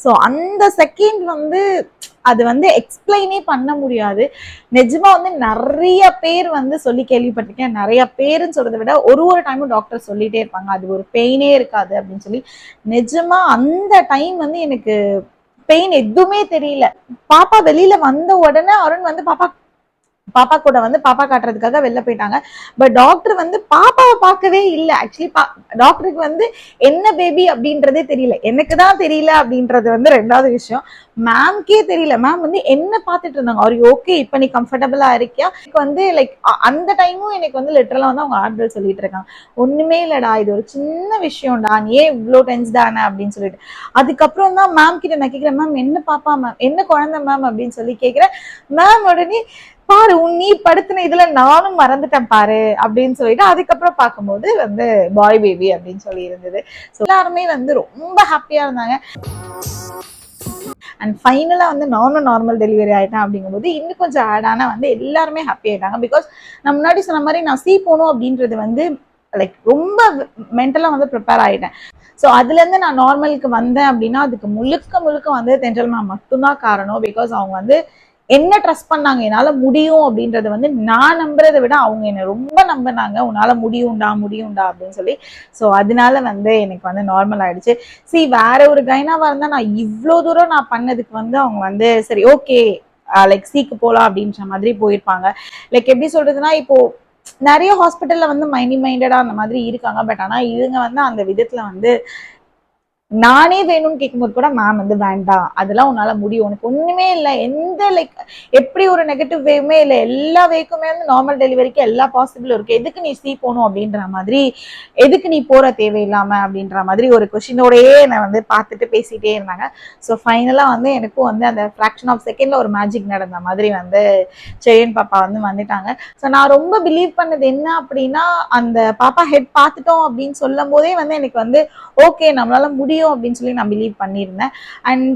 ஸோ அந்த செகண்ட் வந்து அது வந்து எக்ஸ்பிளைனே பண்ண முடியாது. நிஜமா வந்து நிறைய பேர் வந்து சொல்லி கேள்விப்பட்டிருக்கேன். நிறைய பேருன்னு சொல்றதை விட ஒரு டைமும் டாக்டர் சொல்லிட்டே இருப்பாங்க அது ஒரு பெயினே இருக்காது அப்படின்னு சொல்லி. நிஜமா அந்த டைம் வந்து எனக்கு பெயின் எதுவுமே தெரியல. பாப்பா வெளியில வந்த உடனே அருண் வந்து பாப்பா கூட வந்து பாப்பா காட்டுறதுக்காக வெளில போயிட்டாங்க. பட் டாக்டர் வந்து பாப்பாவை பார்க்கவே இல்லை. ஆக்சுவலி டாக்டருக்கு வந்து என்ன பேபி அப்படின்றதே தெரியல, எனக்கு தான் தெரியல அப்படின்றது வந்து 2வது விஷயம். மேம்கே தெரியல. மேம் வந்து என்ன பார்த்துட்டு இருந்தாங்க, ஆர் யூ ஓகே, இப்போ நீ கம்ஃபர்டபுளா இருக்கியா. எனக்கு வந்து லைக் அந்த டைமும் எனக்கு வந்து லிட்டரலா வந்து அவங்க ஆறுதல் சொல்லிட்டு இருக்காங்க, ஒண்ணுமே இல்லடா, இது ஒரு சின்ன விஷயம்டா, நீ ஏன் இவ்வளோ டென்ஸ்டான அப்படின்னு சொல்லிட்டு. அதுக்கப்புறம் தான் மேம் கிட்ட நான் கேட்கிறேன், மேம் என்ன பாப்பா மேம், என்ன குழந்தை மேம் அப்படின்னு சொல்லி கேட்கிறேன். மேம் உடனே பாரு நீ படுத்தின இதுல நானும் மறந்துட்டேன் பாரு அப்படின்னு சொல்லிட்டு அதுக்கப்புறம் பார்க்கும்போது வந்து பாய் பேபி அப்படின்னு சொல்லி இருந்தது. எல்லாருமே வந்து ரொம்ப ஹாப்பியா இருந்தாங்க. அண்ட் ஃபைனலா வந்து நானும் நார்மல் டெலிவரி ஆயிட்டேன் அப்படிங்கும்போது இன்னும் கொஞ்சம் ஆடான வந்து எல்லாருமே ஹாப்பி ஆயிட்டாங்க. பிகாஸ் நான் முன்னாடி சொன்ன மாதிரி நான் சி போகணும் அப்படின்றது வந்து லைக் ரொம்ப மென்டலா வந்து ப்ரிப்பேர் ஆயிட்டேன். ஸோ அதுல இருந்து நான் நார்மலுக்கு வந்தேன் அப்படின்னா அதுக்கு முழுக்க வந்து தென்றல் மேம் மட்டும்தான் காரணம். பிகாஸ் அவங்க வந்து என்ன ட்ரஸ்ட் பண்ணாங்க, என்னால முடியும் அப்படின்றத வந்து நான் நம்புறதை விட அவங்க என்ன ரொம்ப நம்பினாங்க, உன்னால முடியும்டா அப்படின்னு சொல்லி. ஸோ அதனால வந்து எனக்கு வந்து நார்மல் ஆயிடுச்சு. வேற ஒரு கைனாவா இருந்தா நான் இவ்வளோ தூரம் நான் பண்ணதுக்கு வந்து அவங்க வந்து சரி ஓகே லைக் சீக்கு போலாம் அப்படின்ற மாதிரி போயிருப்பாங்க. லைக் எப்படி சொல்றதுன்னா, இப்போ நிறைய ஹாஸ்பிட்டல்ல வந்து மைண்டடா அந்த மாதிரி இருக்காங்க. பட் ஆனா இவங்க வந்து அந்த விதத்துல வந்து நானே வேணும்னு கேட்கும்போது கூட மேம் வந்து வேண்டாம், அதெல்லாம் உன்னால முடியும், உனக்கு ஒண்ணுமே இல்லை, எந்த லைக் எப்படி ஒரு நெகட்டிவ் வேவுமே இல்லை, எல்லா வேக்குமே வந்து நார்மல் டெலிவரிக்கு எல்லா பாசிபிளும் இருக்கு, எதுக்கு நீ போகணும் அப்படின்ற மாதிரி, எதுக்கு நீ போற தேவையில்லாம அப்படின்ற மாதிரி ஒரு கொஸ்டினோடயே என்னை வந்து பார்த்துட்டு பேசிட்டே இருந்தாங்க. ஸோ ஃபைனலாக வந்து எனக்கும் வந்து அந்த ஃப்ராக்ஷன் ஆஃப் செகண்ட்ல ஒரு மேஜிக் நடந்த மாதிரி வந்து செயின் பாப்பா வந்து வந்துட்டாங்க. ஸோ நான் ரொம்ப பிலீவ் பண்ணது என்ன அப்படின்னா, அந்த பாப்பா ஹெட் பார்த்துட்டோம் அப்படின்னு சொல்லும் போதே வந்து எனக்கு வந்து ஓகே நம்மளால முடியும் அப்படின்னு சொல்லி நான் பிலீவ் பண்ணியிருந்தேன். அண்ட்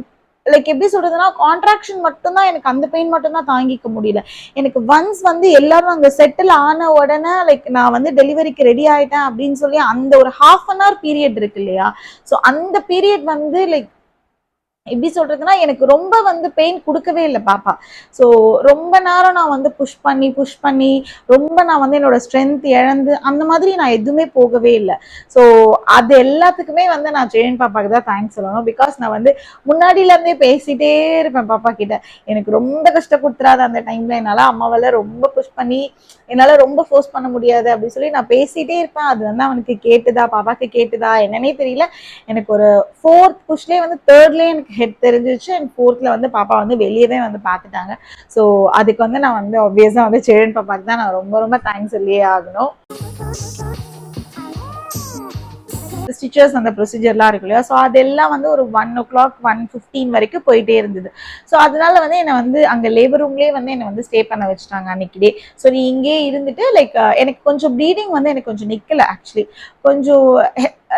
லைக் எப்படி சொல்றதுன்னா, கான்ட்ராக்ஷன் மட்டும்தான் எனக்கு, அந்த பெயின் மட்டும்தான் தாங்கிக்க முடியல. எனக்கு ஒன்ஸ் வந்து எல்லாரும் அங்க செட்டில் ஆன உடனே லைக் நான் வந்து டெலிவரிக்கு ரெடி ஆயிட்டேன் அப்படின்னு சொல்லி அந்த ஒரு ½ பீரியட் இருக்கு இல்லையா, ஸோ அந்த பீரியட் வந்து லைக் எப்படி சொல்றதுன்னா, எனக்கு ரொம்ப வந்து பெயின் கொடுக்கவே இல்லை பாப்பா. ஸோ ரொம்ப நேரம் நான் வந்து புஷ் பண்ணி ரொம்ப நான் வந்து என்னோட ஸ்ட்ரென்த் இழந்து அந்த மாதிரி நான் எதுவுமே போகவே இல்லை. ஸோ அது எல்லாத்துக்குமே வந்து நான் ஜெயன் பாப்பாக்கு தான் தேங்க்ஸ் சொல்லணும். பிகாஸ் நான் வந்து முன்னாடியில இருந்தே பேசிட்டே இருப்பேன் பாப்பா கிட்ட, எனக்கு ரொம்ப கஷ்டம் கொடுத்துறாத அந்த டைம்ல, என்னால அம்மாவால ரொம்ப புஷ் பண்ணி என்னால ரொம்ப ஃபோர்ஸ் பண்ண முடியாது அப்படின்னு சொல்லி நான் பேசிட்டே இருப்பேன். அது வந்து அவனுக்கு கேட்டுதா, பாப்பாக்கு கேட்டுதா என்னன்னே தெரியல. எனக்கு ஒரு 4th புஷ்லேயே வந்து 3ர்ட்லேயே எனக்கு ஹெட் தெரிஞ்சிச்சு. அண்ட் 4த்ல வந்து பாப்பா வந்து வெளியவே வந்து பார்த்துட்டாங்க. ஸோ அதுக்கு வந்து நான் வந்து ஆப்வியஸா வந்து சில்ட்ரன் பாப்பாக்கு தான் நான் ரொம்ப ரொம்ப தேங்க்ஸ் சொல்லியே ஆகணும். ஸ்டிச்சஸ் அந்த ப்ரொசீஜர்லாம் இருக்கு இல்லையா, ஸோ அதெல்லாம் வந்து ஒரு 1 o'clock 1:15 வரைக்கும் போயிட்டே இருந்தது. ஸோ அதனால வந்து என்னை வந்து அங்கே லேபர் ரூம்லேயே வந்து என்னை வந்து ஸ்டே பண்ண வச்சுட்டாங்க அன்னைக்கு டே. ஸோ நீ இங்கே இருந்துட்டு லைக் எனக்கு கொஞ்சம் ப்ளீடிங் வந்து எனக்கு கொஞ்சம் நிற்கல ஆக்சுவலி, கொஞ்சம்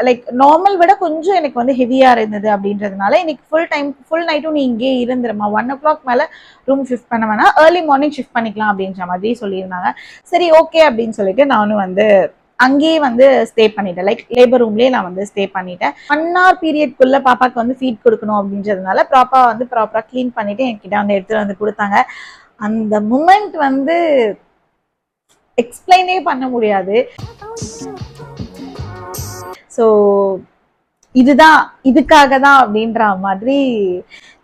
லைக் நார்மல் விட கொஞ்சம் எனக்கு வந்து ஹெவியாக இருந்தது அப்படின்றதுனால இன்னைக்கு ஃபுல் நைட்டும் நீ இங்கே இருந்துருமா, 1 o'clock மேலே ரூம் ஷிஃப்ட் பண்ண வேணா, ஏர்லி மார்னிங் ஷிஃப்ட் பண்ணிக்கலாம் அப்படின்ற மாதிரி சொல்லியிருந்தாங்க. சரி ஓகே அப்படின்னு சொல்லிட்டு நானும் வந்து அங்கேயே வந்து ஸ்டே பண்ணிட்டேன். லைக் லேபர் ரூம்லயே நான் வந்து ஸ்டே பண்ணிட்டேன். 1 hour பீரியட்குள்ள பாப்பாக்கு வந்து ஃபீட் கொடுக்கணும் அப்படின்றதுனால ப்ராப்பரா கிளீன் பண்ணிட்டு என்கிட்ட வந்து எடுத்துட்டு வந்து கொடுத்தாங்க. அந்த மூமெண்ட் வந்து எக்ஸ்பிளைனே பண்ண முடியாது. ஸோ இதுதான், இதுக்காக தான் அப்படின்ற மாதிரி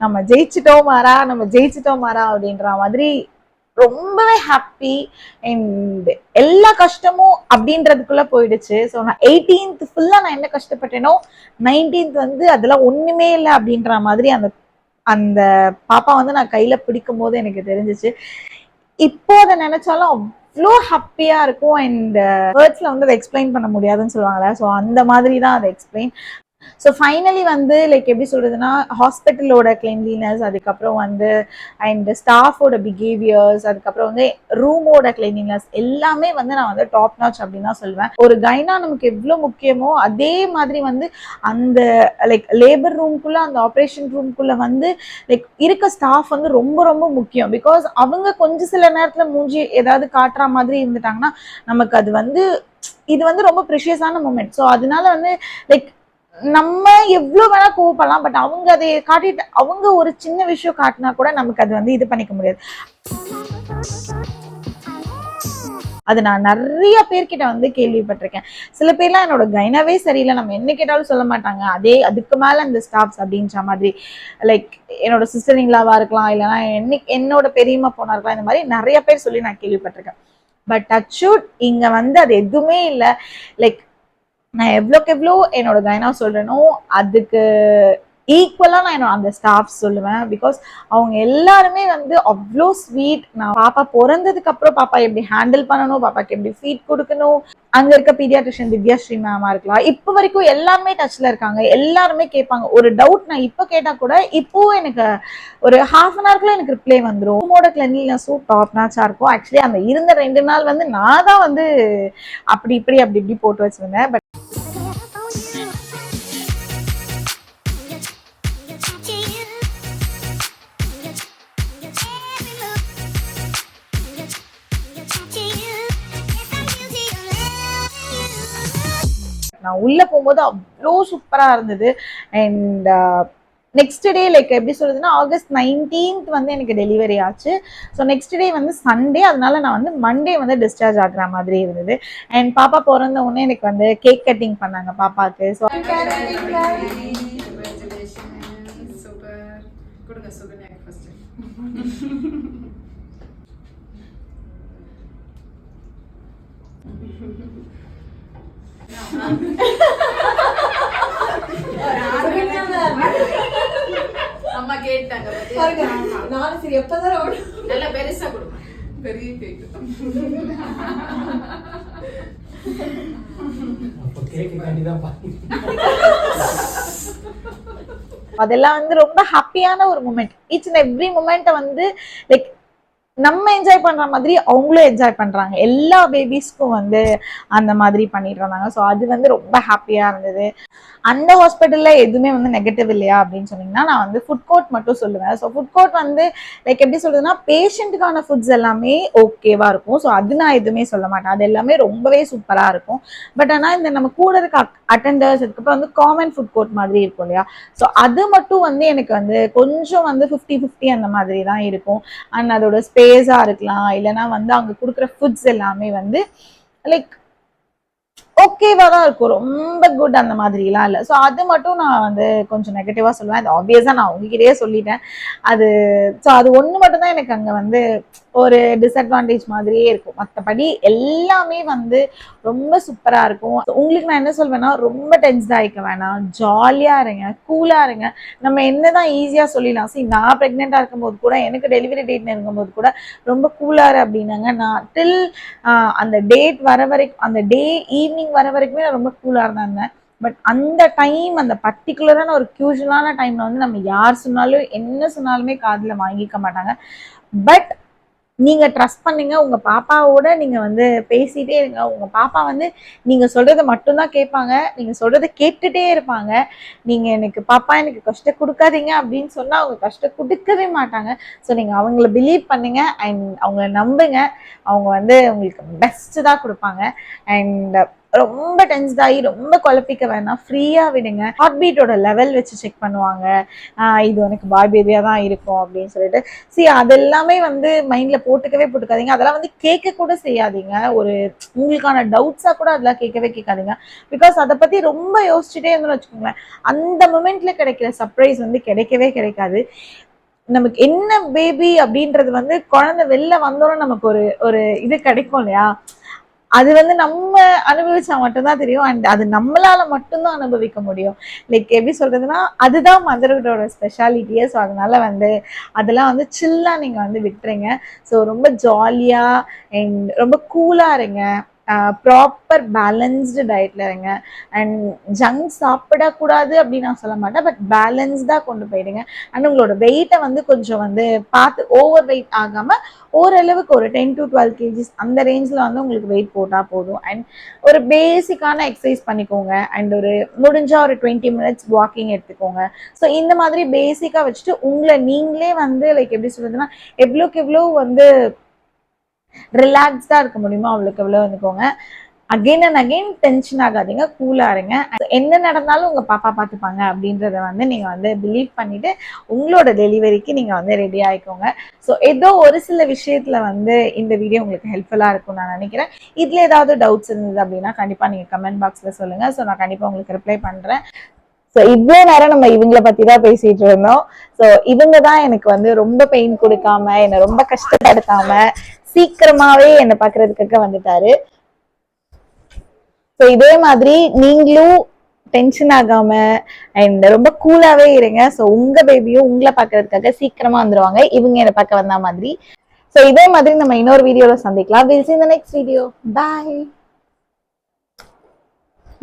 நம்ம ஜெயிச்சிட்டோம் மாறா அப்படின்ற மாதிரி ரொம்பவே ஹாப்பி. அண்ட் எல்லா கஷ்டமும் அப்படின்றதுக்குள்ள போயிடுச்சு. ஸோ நான் 18th ஃபுல்லா நான் என்ன கஷ்டப்பட்டேனோ 19th வந்து அதெல்லாம் ஒண்ணுமே இல்லை அப்படின்ற மாதிரி அந்த அந்த பாப்பா வந்து நான் கையில பிடிக்கும் போது எனக்கு தெரிஞ்சிச்சு. இப்போ அதை நினைச்சாலும் அவ்வளோ ஹாப்பியா இருக்கும். அண்ட் வேர்ட்ஸ்ல வந்து அதை எக்ஸ்பிளைன் பண்ண முடியாதுன்னு சொல்லுவாங்களே, ஸோ அந்த மாதிரி தான் அதை எக்ஸ்பிளைன். ஸோ ஃபைனலி வந்து லைக் எப்படி சொல்றதுன்னா, ஹாஸ்பிட்டலோட கிளீன்லினஸ், அதுக்கப்புறம் வந்து அண்ட் ஸ்டாஃபோட பிஹேவியர்ஸ், அதுக்கப்புறம் வந்து ரூமோட கிளீன்லினஸ் எல்லாமே வந்து நான் வந்து டாப் நாச் அப்படின்னு தான் சொல்லுவேன். ஒரு கைனா நமக்கு எவ்வளோ முக்கியமோ அதே மாதிரி வந்து அந்த லைக் லேபர் ரூம்குள்ள, அந்த ஆப்ரேஷன் ரூம்குள்ள வந்து லைக் இருக்க ஸ்டாஃப் வந்து ரொம்ப ரொம்ப முக்கியம். பிகாஸ் அவங்க கொஞ்சம் சில நேரத்தில் மூஞ்சி ஏதாவது காட்டுற மாதிரி இருந்துட்டாங்கன்னா நமக்கு அது வந்து இது வந்து ரொம்ப ப்ரிஷியஸான மூமெண்ட். ஸோ அதனால வந்து லைக் நம்ம எவ்வளவு வேணா கோவப்படலாம், பட் அவங்க அதை காட்டிட்டு அவங்க ஒரு சின்ன விஷயம் காட்டினா கூட நமக்கு அது வந்து இது பண்ணிக்க முடியாது. அது நான் நிறைய பேர்கிட்ட வந்து கேள்விப்பட்டிருக்கேன். சில பேர்லாம் என்னோட கைனாவே சரியில்லை, நம்ம என்ன கேட்டாலும் சொல்ல மாட்டாங்க, அதே அதுக்கு மேல அந்த ஸ்டாஃப்ஸ் அப்படின்ற மாதிரி. லைக் என்னோட சிஸ்டர் இன்லாவா இருக்கலாம், இல்லைன்னா என்னோட பெரியம்மா போனா இருக்கலாம், இந்த மாதிரி நிறைய பேர் சொல்லி நான் கேள்விப்பட்டிருக்கேன். பட் டச்வுட் இங்க வந்து அது எதுவுமே இல்லை. லைக் நான் எவ்வளோக்கு எவ்வளோ என்னோட கைனா சொல்றேனோ அதுக்கு ஈக்குவலா நான் என்னோட அந்த ஸ்டாஃப் சொல்லுவேன். பிகாஸ் அவங்க எல்லாருமே வந்து அவ்வளோ ஸ்வீட். நான் பாப்பா பிறந்ததுக்கு அப்புறம் பாப்பா எப்படி ஹேண்டில் பண்ணணும், பாப்பாக்கு எப்படி ஃபீட் கொடுக்கணும், அங்க இருக்க பீடியாட்ரிஷியன் திவ்யாஸ்ரீ மேமா இருக்கலாம், இப்போ வரைக்கும் எல்லாருமே டச்ல இருக்காங்க. எல்லாருமே கேட்பாங்க, ஒரு டவுட் நான் இப்போ கேட்டா கூட இப்போ எனக்கு ஒரு ½ an hourக்குள்ள எனக்கு ரிப்ளை வந்துடும். ரூமோட கிளீன்லினஸும் டாப் நாச்சா இருக்கும். ஆக்சுவலி அந்த இருந்த 2 நாள் வந்து நான் தான் வந்து அப்படி இப்படி போட்டு வச்சிருந்தேன். பட் நான் உள்ள போகும்போது அவ்வளோ சூப்பரா இருந்தது. அண்ட் நெக்ஸ்ட் டே லைக் எப்படி சொல்றதுன்னா, August 19th வந்து எனக்கு டெலிவரி ஆச்சு. ஸோ நெக்ஸ்ட் டே வந்து சண்டே, அதனால நான் வந்து மண்டே வந்து டிஸ்சார்ஜ் ஆகுற மாதிரி இருந்தது. அண்ட் பாப்பா பிறந்த உடனே எனக்கு வந்து கேக் கட்டிங் பண்ணாங்க பாப்பாக்கு. ஸோ
டேட் தாங்க
நானும் சரி எப்பதான்
நல்லா பெருசா கொடுப்பேன்.
பெரிய கேக்.
அப்ப கேக் கண்டிதான் பாருங்க.
அதெல்லாம் வந்து ரொம்ப ஹாப்பியான ஒரு மூமெண்ட். ஈச் அண்ட் எவ்ரி மூமெண்ட்டை வந்து லைக் நம்ம என்ஜாய் பண்ற மாதிரி அவங்களும் என்ஜாய் பண்றாங்க. எல்லா பேபிஸ்க்கும் வந்து அந்த மாதிரி பண்ணிட்டு இருந்தாங்க. ஸோ அது வந்து ரொம்ப ஹாப்பியா இருந்தது. அந்த ஹாஸ்பிட்டல்ல எதுவுமே வந்து நெகட்டிவ் இல்லையா அப்படின்னு சொன்னீங்கன்னா, நான் வந்து ஃபுட் கோர்ட் மட்டும் சொல்லுவேன். ஸோ ஃபுட் கோர்ட் வந்து லைக் எப்படி சொல்றதுன்னா, பேஷண்ட்டுக்கான ஃபுட்ஸ் எல்லாமே ஓகேவா இருக்கும். ஸோ அது நான் எதுவுமே சொல்ல மாட்டேன். அது எல்லாமே ரொம்பவே சூப்பரா இருக்கும். பட் ஆனால் இந்த நம்ம கூட இருக்க அட்டெண்டர்ஸ், அதுக்கப்புறம் வந்து காமன் ஃபுட் கோர்ட் மாதிரி இருக்கும் இல்லையா, ஸோ அது மட்டும் வந்து எனக்கு வந்து கொஞ்சம் வந்து 50-50 அந்த மாதிரி தான் இருக்கும். அண்ட் அதோட ஸ்பேஸா இருக்கலாம், இல்லைன்னா வந்து அவங்க கொடுக்குற ஃபுட்ஸ் எல்லாமே வந்து லைக் ஓகேவா தான் இருக்கும். ரொம்ப குட் அந்த மாதிரிலாம் இல்லை. ஸோ அது மட்டும் நான் வந்து கொஞ்சம் நெகட்டிவா சொல்லுவேன். அது ஆப்வியஸா நான் உங்ககிட்டயே சொல்லிட்டேன். அது ஸோ அது ஒன்று மட்டும் தான் எனக்கு அங்கே வந்து ஒரு டிஸ்அட்வான்டேஜ் மாதிரியே இருக்கும். மற்றபடி எல்லாமே வந்து ரொம்ப சூப்பரா இருக்கும். உங்களுக்கு நான் என்ன சொல்வேன்னா, ரொம்ப டென்ஸ்ட் ஆகிக்க வேணாம், ஜாலியா இருங்க, கூலா இருங்க. நம்ம என்னதான் ஈஸியா சொல்லிடலாம். சரி, நான் ப்ரெக்னெண்டா இருக்கும்போது கூட, எனக்கு டெலிவரி டேட் இருக்கும்போது கூட ரொம்ப கூலாரு அப்படின்னாங்க. நான் டில் அந்த டேட் வர வரைக்கும், அந்த டே ஈவினிங் வர வரைக்குமே நான் ரொம்ப கூலாக தான் இருந்தேன். பட் அந்த டைம், அந்த பர்டிகுலரான ஒரு க்யூஷுவலான டைம்ல வந்து நம்ம யார் சொன்னாலும் என்ன சொன்னாலுமே காதில் வாங்கிக்க மாட்டாங்க. பட் நீங்க ட்ரஸ்ட் பண்ணுங்க. உங்க பாப்பாவோட நீங்க வந்து பேசிட்டே இருங்க. உங்க பாப்பா வந்து நீங்க சொல்றதை மட்டும்தான் கேட்பாங்க. நீங்க சொல்றதை கேட்டுட்டே இருப்பாங்க. நீங்க எனக்கு பாப்பா எனக்கு கஷ்டம் கொடுக்காதீங்க அப்படின்னு சொன்னா அவங்க கஷ்டம் கொடுக்கவே மாட்டாங்க. ஸோ நீங்க அவங்கள பிலீவ் பண்ணுங்க அண்ட் அவங்கள நம்புங்க. அவங்க வந்து உங்களுக்கு பெஸ்ட் தான் கொடுப்பாங்க. அண்ட் ரொம்ப டென்ஸ்ட் ஆகி ரொம்ப குழப்பிக்க வேணாம், ஃப்ரீயா விடுங்க. ஹார்ட் பீட்டோட லெவல் வச்சு செக் பண்ணுவாங்க. இது உனக்கு பாய் பேபியா தான் இருக்கும் அப்படின்னு சொல்லிட்டு. சரி, அதெல்லாமே வந்து மைண்ட்ல போட்டுக்காதீங்க. அதெல்லாம் வந்து கேட்க கூட செய்யாதீங்க. ஒரு உங்களுக்கான டவுட்ஸா கூட அதெல்லாம் கேட்காதீங்க. பிகாஸ் அதை பத்தி ரொம்ப யோசிச்சுட்டே இருந்தோம்னு வச்சுக்கோங்களேன், அந்த மொமெண்ட்ல கிடைக்கிற சர்ப்ரைஸ் வந்து கிடைக்காது. நமக்கு என்ன பேபி அப்படின்றது வந்து குழந்தை வெளில வந்தோன்னு நமக்கு ஒரு இது கிடைக்கும் இல்லையா, அது வந்து நம்ம அனுபவிச்சா மட்டும்தான் தெரியும். அண்ட் அது நம்மளால மட்டும்தான் அனுபவிக்க முடியும். லைக் எப்படி சொல்றதுன்னா, அதுதான் மதரோட ஸ்பெஷாலிட்டியே. ஸோ அதனால வந்து அதெல்லாம் வந்து சில்லா நீங்க வந்து விட்டுருங்க. ஸோ ரொம்ப ஜாலியா அண்ட் ரொம்ப கூலா இருங்க. ப்ராப்பர் பேலன்ஸ்டு டயட்ல இருங்க. அண்ட் ஜங்க் சாப்பிடக்கூடாது அப்படின்னு நான் சொல்ல மாட்டேன், பட் பேலன்ஸ்டாக கொண்டு போயிடுங்க. அண்ட் உங்களோட வெயிட்டை வந்து கொஞ்சம் வந்து பார்த்து ஓவர் வெயிட் ஆகாமல் ஓரளவுக்கு ஒரு 10 to 12 kgs அந்த ரேஞ்சில் வந்து உங்களுக்கு வெயிட் போட்டால் போதும். அண்ட் ஒரு பேசிக்கான எக்ஸசைஸ் பண்ணிக்கோங்க. அண்ட் ஒரு முடிஞ்சா ஒரு 20 minutes வாக்கிங் எடுத்துக்கோங்க. ஸோ இந்த மாதிரி பேசிக்காக வச்சுட்டு உங்களை நீங்களே வந்து லைக் எப்படி சொல்றதுன்னா, எவ்வளோக்கு எவ்வளோ வந்து ரிலாக்ஸ்டா இருக்க முடியுமோ அவ்வளோக்கு எவ்வளோ வந்துக்கோங்க. அகெயின் அண்ட் அகெயின் டென்ஷன் ஆகாதீங்க, கூலா இருங்க. என்ன நடந்தாலும் உங்க பாப்பா பார்த்துப்பாங்க அப்படின்றத வந்து நீங்க வந்து பிலீவ் பண்ணிட்டு உங்களோட டெலிவரிக்கு நீங்க வந்து ரெடி ஆயிக்கோங்க. ஸோ ஏதோ ஒரு சில விஷயத்துல வந்து இந்த வீடியோ உங்களுக்கு ஹெல்ப்ஃபுல்லா இருக்கும்னு நான் நினைக்கிறேன். இதுல ஏதாவது டவுட்ஸ் இருந்தது அப்படின்னா கண்டிப்பா நீங்க கமெண்ட் பாக்ஸ்ல சொல்லுங்க. ஸோ நான் கண்டிப்பா உங்களுக்கு ரிப்ளை பண்றேன். ஸோ இவ்வளோ நேரம் நம்ம இவங்களை பத்தி தான் பேசிட்டு இருந்தோம். ஸோ இவங்க தான் எனக்கு வந்து ரொம்ப பெயின் கொடுக்காம, என்னை ரொம்ப கஷ்டப்படுத்தாம சீக்கிரமாவே என்னை பாக்குறதுக்காக வந்துட்டாரு. ஸோ இதே மாதிரி நீங்களும் டென்ஷன் ஆகாம அண்ட் ரொம்ப கூலாவே இருங்க. ஸோ உங்க பேபியும் உங்களை பாக்குறதுக்காக சீக்கிரமா வந்துருவாங்க, இவங்க என்னை பார்க்க வந்த மாதிரி. ஸோ இதே மாதிரி நம்ம இன்னொரு வீடியோல சந்திக்கலாம். We'll see in the next video. Bye.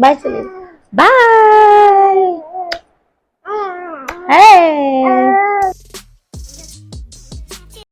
Bye சொல்லு. Bye. Hey.